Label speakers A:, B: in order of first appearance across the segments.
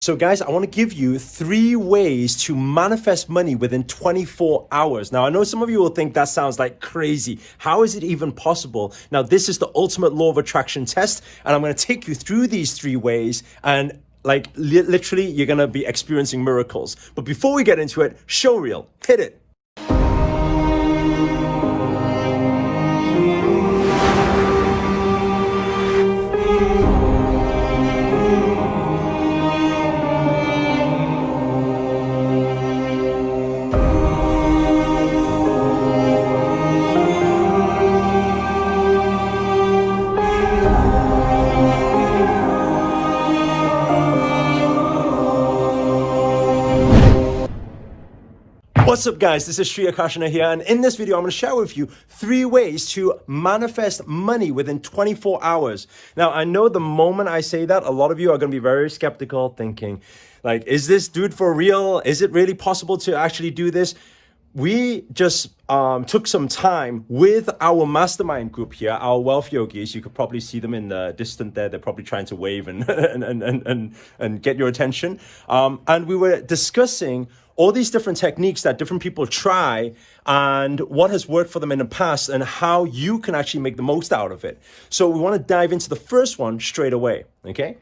A: So guys, I want to give you 3 ways to manifest money within 24 hours. Now, I know some of you will think that sounds like crazy. How is it even possible? Now, this is the ultimate law of attraction test, and I'm going to take you through these 3 ways, and literally, you're going to be experiencing miracles. But before we get into it, show reel, hit it. What's up guys, this is Sri Akarshana here, and in this video I'm going to share with you 3 ways to manifest money within 24 hours. Now I know the moment I say that, a lot of you are going to be very skeptical, thinking like, is this dude for real? Is it really possible to actually do this? We just took some time with our mastermind group here, our wealth yogis. You could probably see them in the distance there. They're probably trying to wave and and get your attention. And we were discussing all these different techniques that different people try and what has worked for them in the past and how you can actually make the most out of it. So we want to dive into the first one straight away, okay?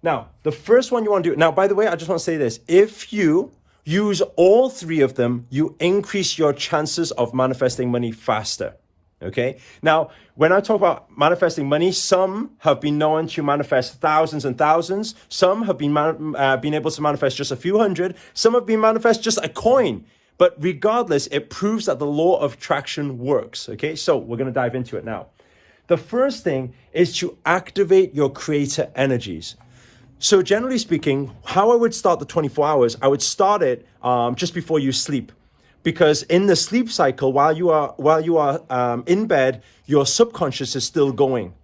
A: Now, the first one you want to do, now, by the way, I just want to say this. If you use all 3 of them, you increase your chances of manifesting money faster. Okay. Now, when I talk about manifesting money, some have been known to manifest thousands and thousands. Some have been able to manifest just a few hundred. Some have been manifest just a coin. But regardless, it proves that the law of attraction works. Okay. So we're going to dive into it now. The first thing is to activate your creator energies. So generally speaking, how I would start the 24 hours, I would start it just before you sleep. Because in the sleep cycle, while you are in bed, your subconscious is still going.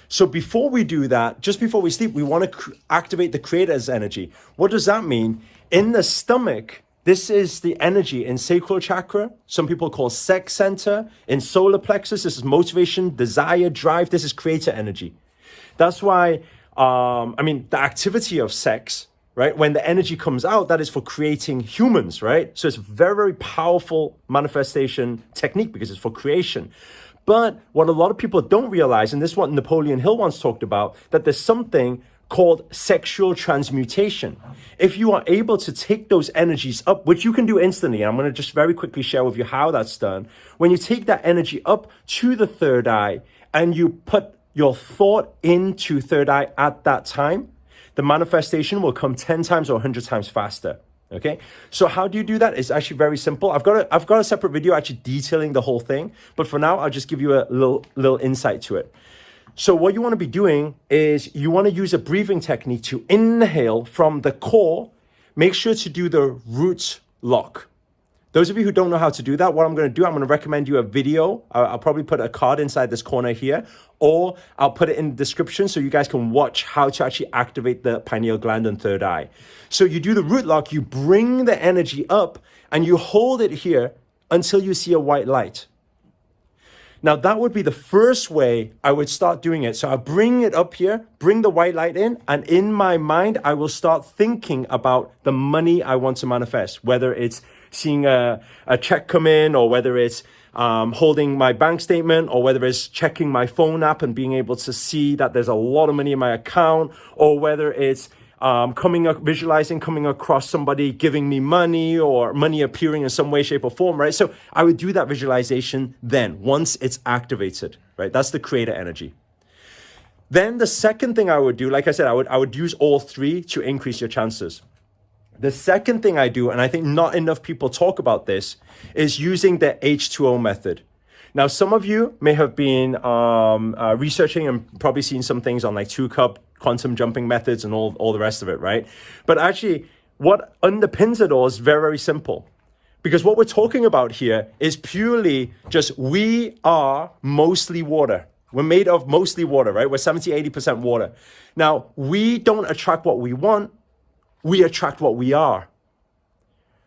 A: So before we do that, just before we sleep, we want to activate the creator's energy. What does that mean? In the stomach, this is the energy in sacral chakra. Some people call sex center. In solar plexus, this is motivation, desire, drive. This is creator energy. That's why, the activity of sex, right? When the energy comes out, that is for creating humans, right? So it's a very, very powerful manifestation technique because it's for creation. But what a lot of people don't realize, and this is what Napoleon Hill once talked about, that there's something called sexual transmutation. If you are able to take those energies up, which you can do instantly, and I'm going to just very quickly share with you how that's done. When you take that energy up to the third eye and you put your thought into third eye at that time, the manifestation will come 10 times or 100 times faster. Okay. So how do you do that? It's actually very simple. I've got a separate video actually detailing the whole thing, but for now, I'll just give you a little insight to it. So what you want to be doing is you want to use a breathing technique to inhale from the core. Make sure to do the root lock. Those of you who don't know how to do that, what I'm going to do, I'm going to recommend you a video. I'll probably put a card inside this corner here, or I'll put it in the description so you guys can watch how to actually activate the pineal gland and third eye. So you do the root lock, you bring the energy up and you hold it here until you see a white light. Now that would be the first way I would start doing it. So I bring it up here, bring the white light in, and in my mind, I will start thinking about the money I want to manifest, whether it's seeing a check come in, or whether it's holding my bank statement, or whether it's checking my phone app and being able to see that there's a lot of money in my account, or whether it's visualizing coming across somebody giving me money, or money appearing in some way, shape, or form, right? So I would do that visualization then, once it's activated, right? That's the creator energy. Then the second thing I would do, like I said, I would use all 3 to increase your chances. The second thing I do, and I think not enough people talk about this, is using the H2O method. Now, some of you may have been researching and probably seen some things on like 2-cup, quantum jumping methods and all the rest of it, right? But actually, what underpins it all is very, very simple. Because what we're talking about here is purely just we are mostly water. We're made of mostly water, right? We're 70, 80% water. Now, we don't attract what we want. We attract what we are.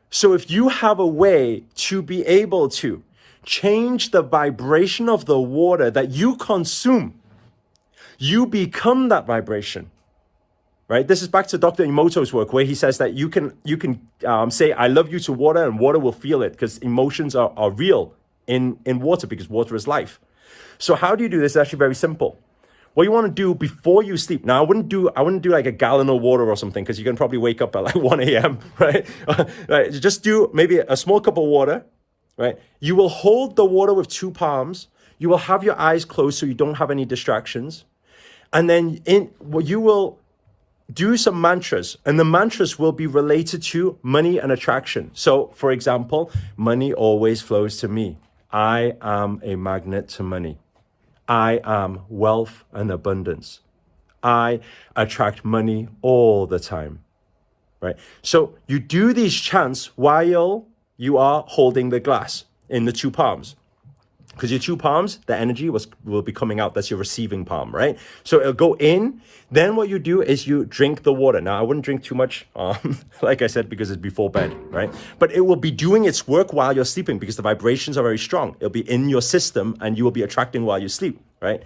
A: So if you have a way to be able to change the vibration of the water that you consume, you become that vibration. right? This is back to Dr. Emoto's work where he says that you can say, I love you to water, and water will feel it because emotions are real in water because water is life. So how do you do this? It's actually very simple. What you want to do before you sleep. Now, I wouldn't do like a gallon of water or something because you can probably wake up at like 1 a.m., right? Right? Just do maybe a small cup of water, right? You will hold the water with 2 palms. You will have your eyes closed so you don't have any distractions. And then you will do some mantras, and the mantras will be related to money and attraction. So, for example, money always flows to me. I am a magnet to money. I am wealth and abundance. I attract money all the time, right? So you do these chants while you are holding the glass in the 2 palms. Because your 2 palms, the energy will be coming out. That's your receiving palm, right? So it'll go in. Then what you do is you drink the water. Now, I wouldn't drink too much, like I said, because it's before bed, right? But it will be doing its work while you're sleeping because the vibrations are very strong. It'll be in your system and you will be attracting while you sleep, right?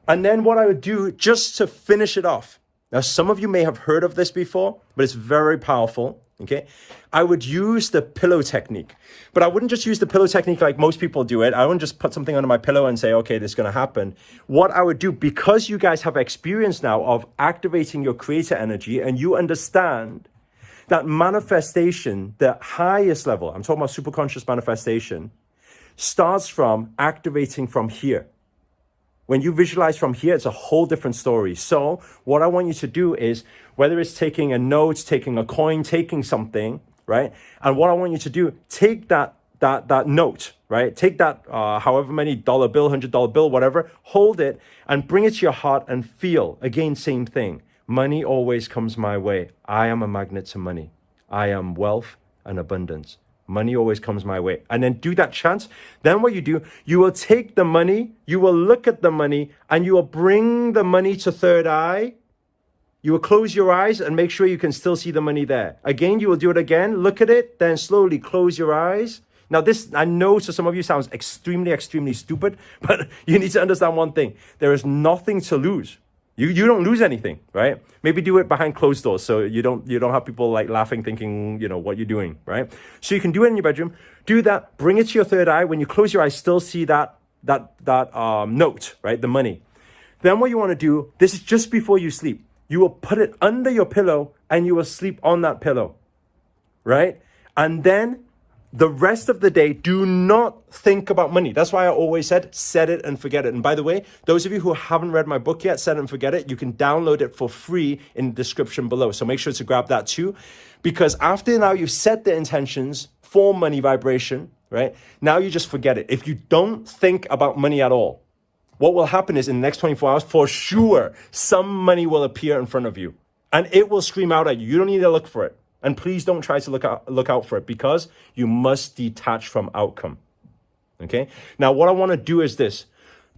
A: And then what I would do just to finish it off. Now, some of you may have heard of this before, but it's very powerful. Okay, I would use the pillow technique, but I wouldn't just use the pillow technique like most people do it. I wouldn't just put something under my pillow and say, okay, this is going to happen. What I would do, because you guys have experience now of activating your creator energy and you understand that manifestation, the highest level, I'm talking about superconscious manifestation, starts from activating from here. When you visualize from here, it's a whole different story. So what I want you to do is, whether it's taking a note, taking a coin, taking something, right? And what I want you to do, take that note, right? Take that however many dollar bill, $100 bill, whatever, hold it and bring it to your heart and feel. Again, same thing. Money always comes my way. I am a magnet to money. I am wealth and abundance. Money always comes my way. And then do that chant. Then what you do, you will take the money, you will look at the money, and you will bring the money to third eye. You will close your eyes and make sure you can still see the money there. Again, you will do it again. Look at it, then slowly close your eyes. Now this, I know to some of you sounds extremely, extremely stupid, but you need to understand one thing. There is nothing to lose. You don't lose anything, right? Maybe do it behind closed doors so you don't have people like laughing, thinking, what you're doing, right? So you can do it in your bedroom. Do that, bring it to your third eye. When you close your eyes, still see that note, right? The money. Then what you want to do, this is just before you sleep. You will put it under your pillow and you will sleep on that pillow, right? And then the rest of the day, do not think about money. That's why I always said, set it and forget it. And by the way, those of you who haven't read my book yet, Set It and Forget It, you can download it for free in the description below. So make sure to grab that too. Because after now you've set the intentions for money vibration, right? Now you just forget it. If you don't think about money at all, what will happen is in the next 24 hours, for sure, some money will appear in front of you. And it will scream out at you. You don't need to look for it. And please don't try to look out for it because you must detach from outcome, okay? Now, what I want to do is this.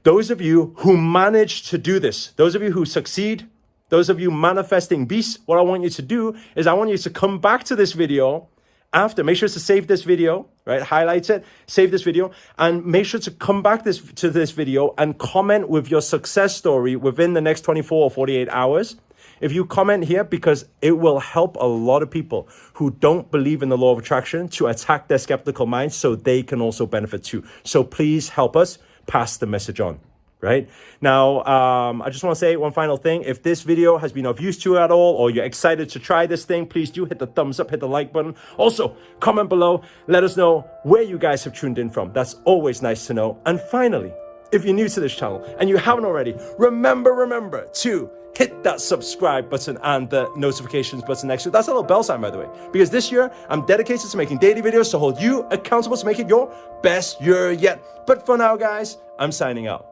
A: Those of you who manage to do this, those of you who succeed, those of you manifesting beasts, what I want you to do is I want you to come back to this video after. Make sure to save this video, right? Highlight it, save this video, and make sure to come back to this video and comment with your success story within the next 24 or 48 hours. If you comment here, because it will help a lot of people who don't believe in the law of attraction to attack their skeptical minds so they can also benefit too. So please help us pass the message on, right? Now, I just want to say one final thing. If this video has been of use to you at all, or you're excited to try this thing, please do hit the thumbs up, hit the like button. Also, comment below. Let us know where you guys have tuned in from. That's always nice to know. And finally, if you're new to this channel and you haven't already, remember to hit that subscribe button and the notifications button next to it. That's a little bell sign, by the way, because this year I'm dedicated to making daily videos to hold you accountable to make it your best year yet. But for now, guys, I'm signing out.